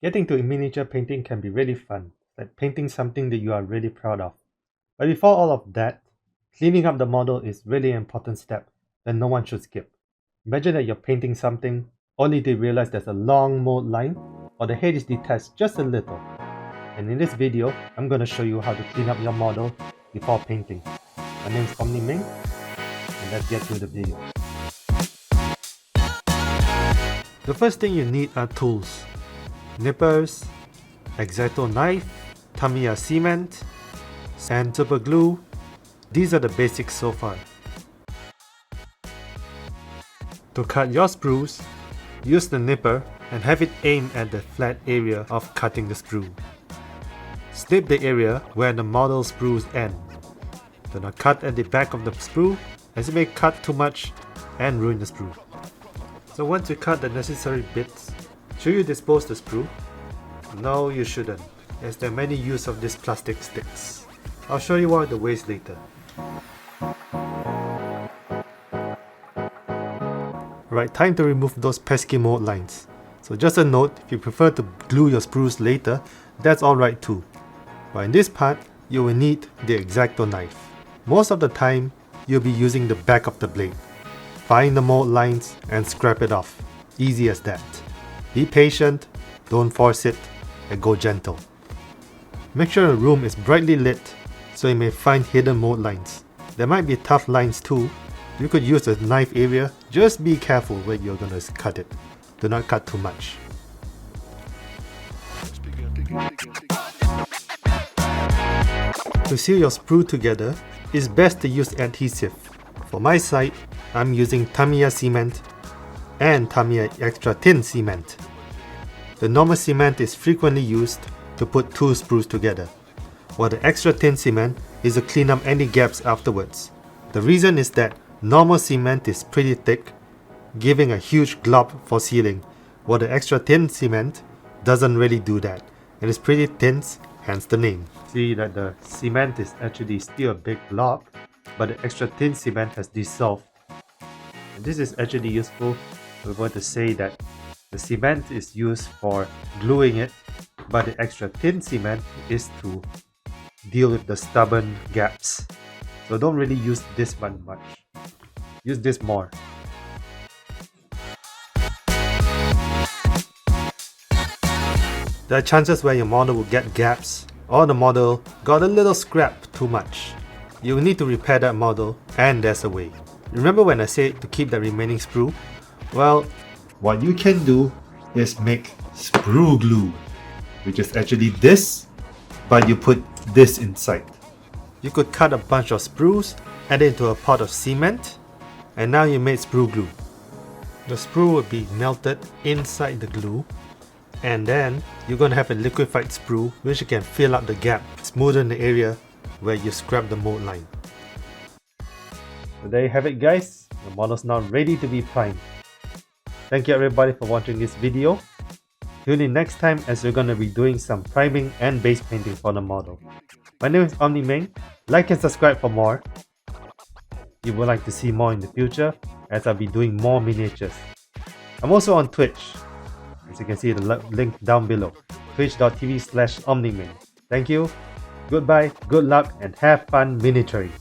Getting to miniature painting can be really fun, like painting something that you are really proud of. But before all of that, cleaning up the model is really an important step that no one should skip. Imagine that you're painting something only to realize there's a long mold line or the head is detached just a little. And in this video, I'm going to show you how to clean up your model before painting. My name is OmniMing, and let's get to the video. The first thing you need are tools. Nippers, X-Acto knife, Tamiya cement, and super glue. These are the basics so far. To cut your sprues, use the nipper and have it aimed at the flat area of cutting the sprue. Snip the area where the model sprues end. Do not cut at the back of the sprue, as it may cut too much and ruin the sprue. So once you cut the necessary bits, should you dispose the sprue? No, you shouldn't, as there are many uses of these plastic sticks. I'll show you one of the ways later. Right, time to remove those pesky mold lines. So just a note, if you prefer to glue your sprues later, that's alright too. But in this part, you will need the X-Acto knife. Most of the time, you'll be using the back of the blade. Find the mold lines and scrap it off. Easy as that. Be patient, don't force it, and go gentle. Make sure your room is brightly lit so you may find hidden mold lines. There might be tough lines too. You could use the knife area, just be careful where you're going to cut it. Do not cut too much. To seal your sprue together, it's best to use adhesive. For my side, I'm using Tamiya cement and Tamiya extra thin cement. The normal cement is frequently used to put two sprues together, while the extra thin cement is to clean up any gaps afterwards. The reason is that normal cement is pretty thick, giving a huge glob for sealing, while the extra thin cement doesn't really do that. It is pretty thin, hence the name. See that the cement is actually still a big blob, but the extra thin cement has dissolved. And this is actually useful. We're going to say that the cement is used for gluing it, but the extra thin cement is to deal with the stubborn gaps. So don't really use this one much. Use this more. There are chances where your model will get gaps or the model got a little scrap too much. You will need to repair that model, and there's a way. Remember when I said to keep the remaining sprue? Well, what you can do is make sprue glue, which is actually this, but you put this inside. You could cut a bunch of sprues, add it into a pot of cement, and now you made sprue glue. The sprue will be melted inside the glue, and then you're going to have a liquefied sprue which you can fill up the gap, smoothen the area where you scrap the mold line. So there you have it guys, the model's now ready to be primed. Thank you everybody for watching this video. Tune in next time as we're going to be doing some priming and base painting for the model. My name is OmniMing. Like and subscribe for more. If you would like to see more in the future, as I'll be doing more miniatures. I'm also on Twitch, as you can see the link down below, twitch.tv/OmniMing. Thank you, goodbye, good luck, and have fun miniaturing.